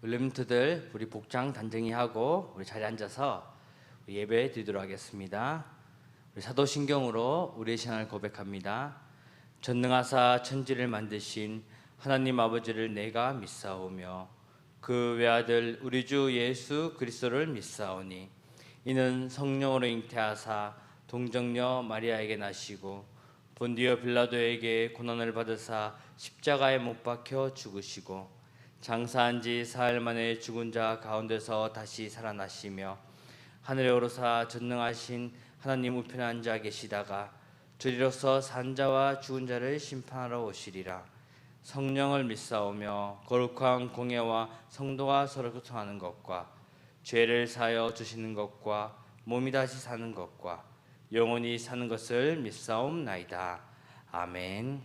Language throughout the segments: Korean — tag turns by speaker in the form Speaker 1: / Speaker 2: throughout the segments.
Speaker 1: 렘넌트들 우리 복장 단정히 하고 우리 자리에 앉아서 우리 예배 드리도록 하겠습니다. 우리 사도신경으로 우리의 신앙을 고백합니다. 전능하사 천지를 만드신 하나님 아버지를 내가 믿사오며 그 외아들 우리 주 예수 그리스도를 믿사오니 이는 성령으로 잉태하사 동정녀 마리아에게 나시고 본디오 빌라도에게 고난을 받으사 십자가에 못 박혀 죽으시고 장사한 지 사흘 만에 죽은 자 가운데서 다시 살아나시며 하늘에 오르사 전능하신 하나님 우편에 앉아 계시다가 저리로서 산 자와 죽은 자를 심판하러 오시리라. 성령을 믿사오며 거룩한 공예와 성도가 서로 교통하는 것과 죄를 사하여 주시는 것과 몸이 다시 사는 것과 영원히 사는 것을 믿사옵나이다. 아멘.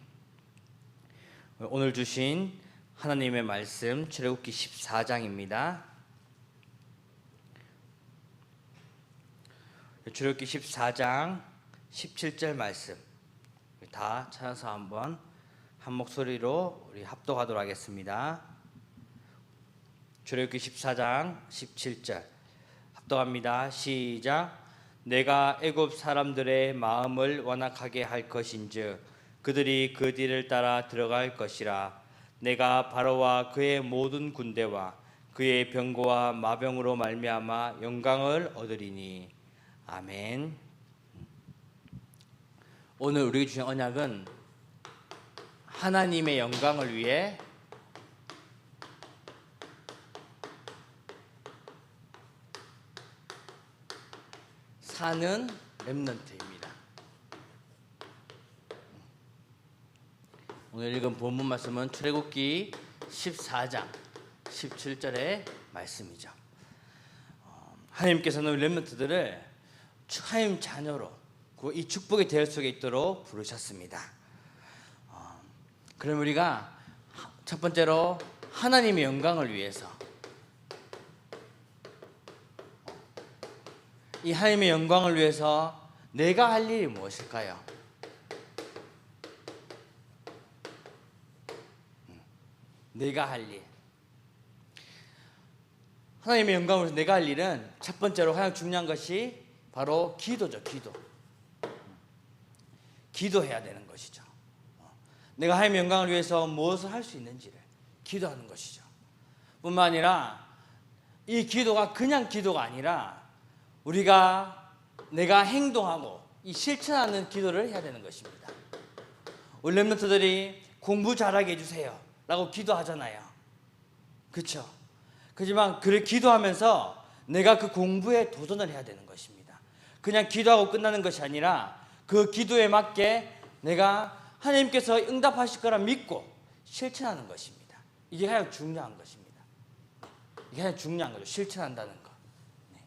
Speaker 1: 오늘 주신 하나님의 말씀 출애굽기 14장입니다. 출애굽기 14장 17절 말씀 다 찾아서 한번 한 목소리로 우리 합독하도록 하겠습니다. 출애굽기 14장 17절 합독합니다. 시작. 내가 애굽 사람들의 마음을 완악하게 할 것인즉 그들이 그 뒤를 따라 들어갈 것이라. 내가 바로와 그의 모든 군대와 그의 병거와 마병으로 말미암아 영광을 얻으리니. 아멘. 오늘 우리에게 주신 언약은 하나님의 영광을 위해 사는 렘넌트입니다. 오늘 읽은 본문 말씀은 출애굽기 14장 17절의 말씀이죠. 하나님께서는 렘넌트들을 하나님 자녀로 이 축복의 대열 속에 있도록 부르셨습니다. 그럼 우리가 첫 번째로 하나님의 영광을 위해서 이 하나님의 영광을 위해서 내가 할 일이 무엇일까요? 내가 할 일. 하나님의 영광을 위해서 내가 할 일은 첫 번째로 가장 중요한 것이 바로 기도죠. 기도해야 되는 것이죠. 내가 하나님의 영광을 위해서 무엇을 할 수 있는지를 기도하는 것이죠. 뿐만 아니라 이 기도가 그냥 기도가 아니라 내가 행동하고 이 실천하는 기도를 해야 되는 것입니다. 우리 렘넌트들이 공부 잘하게 해주세요 라고 기도하잖아요. 그렇죠? 그렇지만 그를 기도하면서 내가 그 공부에 도전을 해야 되는 것입니다. 그냥 기도하고 끝나는 것이 아니라 그 기도에 맞게 내가 하나님께서 응답하실 거라 믿고 실천하는 것입니다. 이게 가장 중요한 것입니다. 이게 가장 중요한 거죠. 실천한다는 것. 네.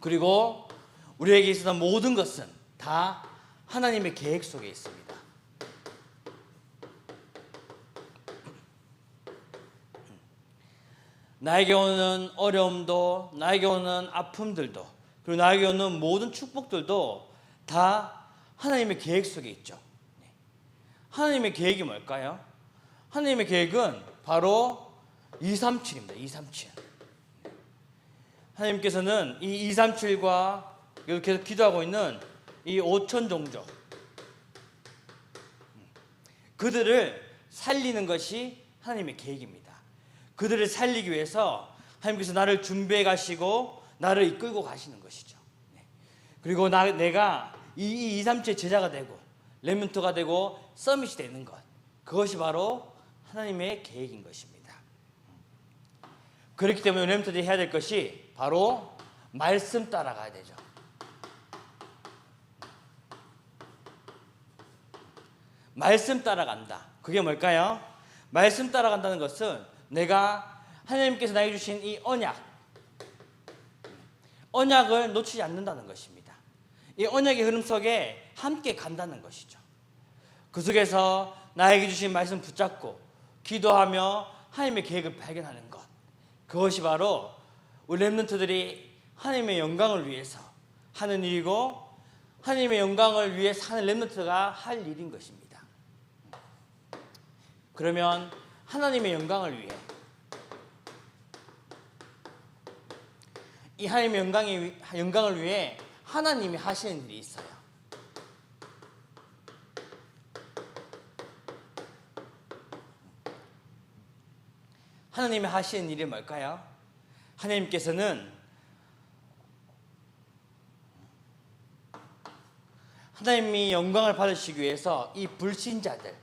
Speaker 1: 그리고 우리에게 있어서 모든 것은 다 하나님의 계획 속에 있습니다. 나에게 오는 어려움도, 나에게 오는 아픔들도, 그리고 나에게 오는 모든 축복들도 다 하나님의 계획 속에 있죠. 하나님의 계획이 뭘까요? 하나님의 계획은 바로 237입니다. 237. 하나님께서는 이 237과 계속 기도하고 있는 이 5천 종족, 그들을 살리는 것이 하나님의 계획입니다. 그들을 살리기 위해서 하나님께서 나를 준비해 가시고 나를 이끌고 가시는 것이죠. 그리고 내가 이 237의 제자가 되고 렘넌트가 되고 서밋이 되는 것, 그것이 바로 하나님의 계획인 것입니다. 그렇기 때문에 렘넌트들이 해야 될 것이 바로 말씀 따라가야 되죠. 말씀 따라간다. 그게 뭘까요? 말씀 따라간다는 것은 내가 하나님께서 나에게 주신 이 언약을 놓치지 않는다는 것입니다. 이 언약의 흐름 속에 함께 간다는 것이죠. 그 속에서 나에게 주신 말씀 붙잡고 기도하며 하나님의 계획을 발견하는 것, 그것이 바로 우리 렘넌트들이 하나님의 영광을 위해서 하는 일이고 하나님의 영광을 위해서 하는 렘넌트가 할 일인 것입니다. 그러면 하나님의 영광을 위해 이 하나님의 영광을 위해 하나님이 하시는 일이 있어요. 하나님이 하시는 일이 뭘까요? 하나님께서는 하나님이 영광을 받으시기 위해서 이 불신자들,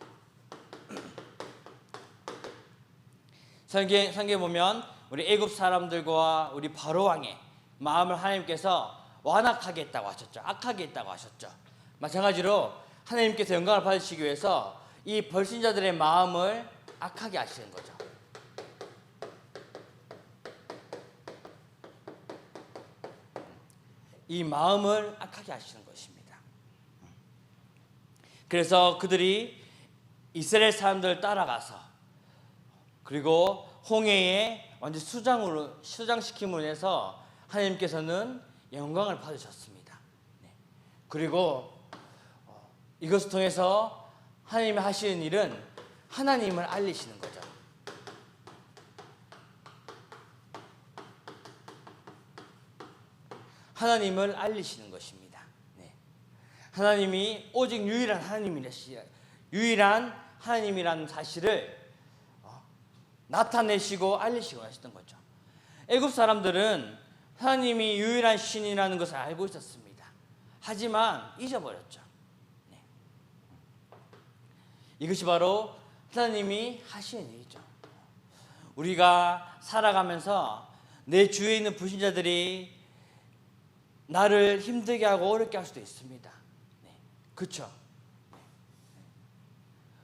Speaker 1: 성경에 보면 우리 애굽 사람들과 우리 바로 왕의 마음을 하나님께서 완악하게 했다고 하셨죠. 악하게 했다고 하셨죠. 마찬가지로 하나님께서 영광을 받으시기 위해서 이 불신자들의 마음을 악하게 하시는 거죠. 이 마음을 악하게 하시는 것입니다. 그래서 그들이 이스라엘 사람들을 따라가서 그리고 홍해에 완전 수장시킴으로 인해서 하나님께서는 영광을 받으셨습니다. 그리고 이것을 통해서 하나님이 하시는 일은 하나님을 알리시는 거죠. 하나님을 알리시는 것입니다. 하나님이 오직 유일한 하나님이라는 사실을 나타내시고 알리시고 하셨던 거죠. 애굽 사람들은 하나님이 유일한 신이라는 것을 알고 있었습니다. 하지만 잊어버렸죠. 이것이 바로 하나님이 하시는 일이죠. 우리가 살아가면서 내 주위에 있는 불신자들이 나를 힘들게 하고 어렵게 할 수도 있습니다. 그렇죠?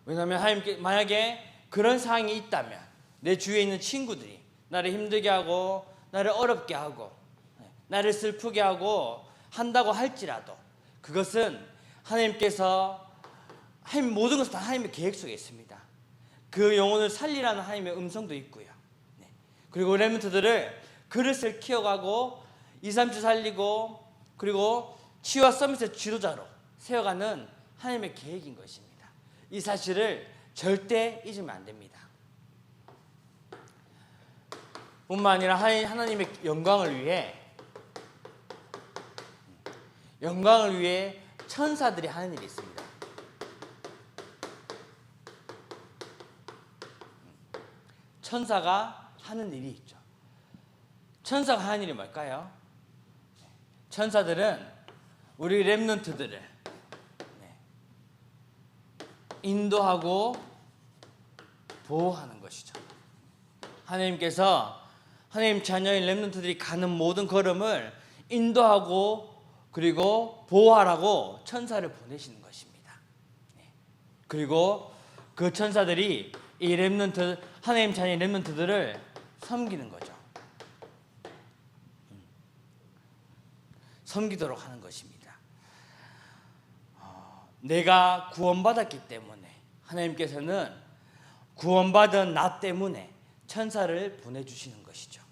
Speaker 1: 왜냐하면 하나님께 만약에 그런 상황이 있다면 내 주위에 있는 친구들이 나를 힘들게 하고 나를 어렵게 하고 나를 슬프게 하고 한다고 할지라도 그것은 하나님께서 모든 것은 다 하나님의 계획 속에 있습니다. 그 영혼을 살리라는 하나님의 음성도 있고요. 그리고 렘넌트들을 그릇을 키워가고 2, 3주 살리고 그리고 치유와 서밋의 지도자로 세워가는 하나님의 계획인 것입니다. 이 사실을 절대 잊으면 안 됩니다. 뿐만 아니라 하나님의 영광을 위해 천사들이 하는 일이 있습니다. 천사가 하는 일이 있죠. 천사가 하는 일이 뭘까요? 천사들은 우리 렘넌트들을 인도하고 보호하는 것이죠. 하나님께서 하나님 자녀인 렘넌트들이 가는 모든 걸음을 인도하고 그리고 보호하라고 천사를 보내시는 것입니다. 그리고 그 천사들이 이 렘넌트 하나님 자녀인 렘넌트들을 섬기는 거죠. 섬기도록 하는 것입니다. 내가 구원받았기 때문에 하나님께서는 구원받은 나 때문에 천사를 보내주시는 것이죠.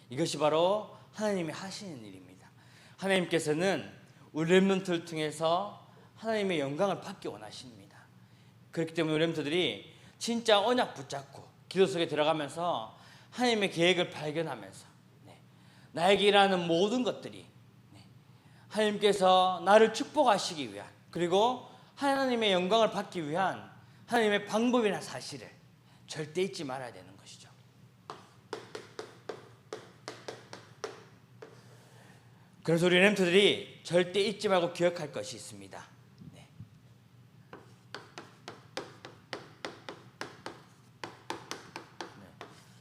Speaker 1: 이것이 바로 하나님이 하시는 일입니다. 하나님께서는 우리 렘넌트를 통해서 하나님의 영광을 받기 원하십니다. 그렇기 때문에 우리 렘넌트들이 진짜 언약 붙잡고 기도 속에 들어가면서 하나님의 계획을 발견하면서 나에게 일하는 모든 것들이 하나님께서 나를 축복하시기 위한 그리고 하나님의 영광을 받기 위한 하나님의 방법이나 사실을 절대 잊지 말아야 되는 것이죠. 그래서 우리 렘넌트들이 절대 잊지 말고 기억할 것이 있습니다.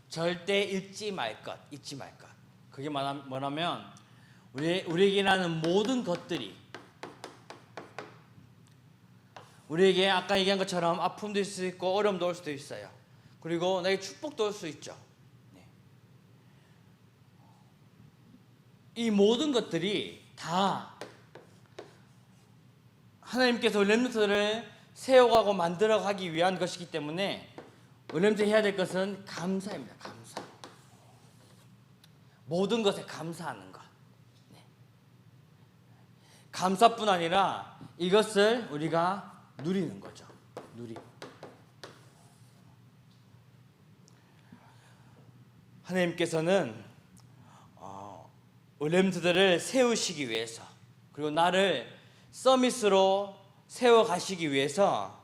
Speaker 1: 절대 잊지 말 것. 그게 뭐냐면 우리에게 나는 모든 것들이 우리에게 아까 얘기한 것처럼 아픔도 있을 수 있고 어려움도 올 수도 있어요. 그리고 나에게 축복도 올 수 있죠. 이 모든 것들이 다 하나님께서 렘넌트를 세워가고 만들어가기 위한 것이기 때문에 렘넌트가 해야 될 것은 감사입니다. 감사. 모든 것에 감사하는 것. 감사뿐 아니라 이것을 우리가 누리는 거죠. 하나님께서는 렘트들을 세우시기 위해서, 그리고 나를 서밋으로 세워가시기 위해서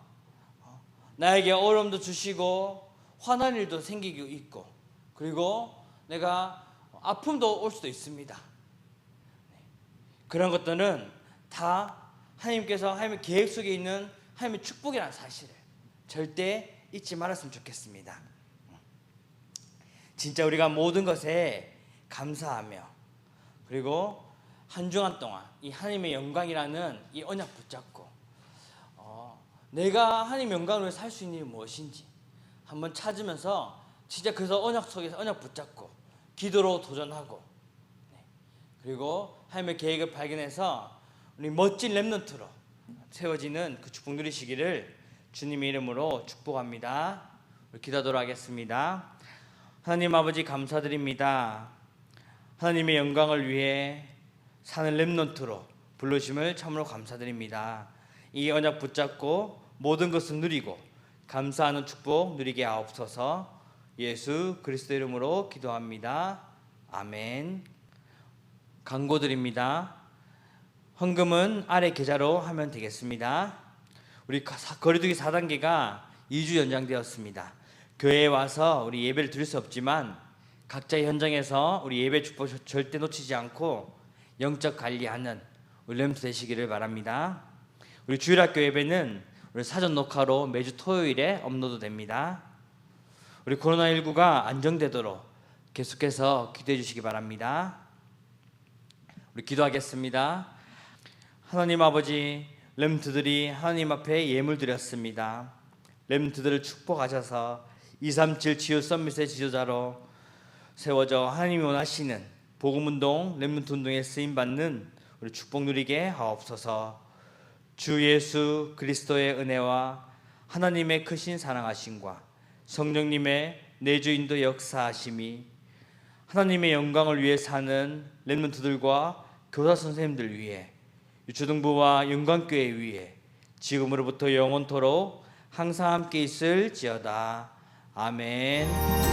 Speaker 1: 나에게 어려움도 주시고 화난 일도 생기고 있고, 그리고 내가 아픔도 올 수도 있습니다. 그런 것들은 다 하나님께서 하나님의 계획 속에 있는 하나님의 축복이라는 사실을 절대 잊지 말았으면 좋겠습니다. 진짜 우리가 모든 것에 감사하며, 그리고 한 주간 동안 이 하나님의 영광이라는 이 언약 붙잡고 내가 하나님의 영광을 살 수 있는 일이 무엇인지 한번 찾으면서 진짜 그래서 언약 속에서 언약 붙잡고 기도로 도전하고, 그리고 하나님의 계획을 발견해서 우리 멋진 렘넌트로 세워지는 그 축복 누리시기를 주님의 이름으로 축복합니다. 우리 기도하도록 하겠습니다. 하나님 아버지, 감사드립니다. 하나님의 영광을 위해 사는 렘넌트로 부르심을 참으로 감사드립니다. 이 언약 붙잡고 모든 것을 누리고 감사하는 축복 누리게 하옵소서. 예수 그리스도 이름으로 기도합니다. 아멘. 광고드립니다. 헌금은 아래 계좌로 하면 되겠습니다. 우리 거리두기 4단계가 2주 연장되었습니다. 교회에 와서 우리 예배를 드릴 수 없지만 각자의 현장에서 우리 예배 축복 절대 놓치지 않고 영적 관리하는 우리 렘넌트 되시기를 바랍니다. 우리 주일학교 예배는 우리 사전 녹화로 매주 토요일에 업로드 됩니다. 우리 코로나19가 안정되도록 계속해서 기도해 주시기 바랍니다. 우리 기도하겠습니다. 하나님 아버지, 렘넌트들이 하나님 앞에 예물 드렸습니다. 렘넌트들을 축복하셔서 237 치유 서밋의 지도자로 세워져 하나님이 원하시는 복음운동, 렘넌트 운동에 쓰임받는 우리 축복 누리게 하옵소서. 주 예수 그리스도의 은혜와 하나님의 크신 사랑하심과 성령님의 내주인도 역사하심이 하나님의 영광을 위해 사는 렘넌트들과 교사 선생님들 위해 유초등부와 영광교회 위해 지금으로부터 영원토록 항상 함께 있을지어다. 아멘.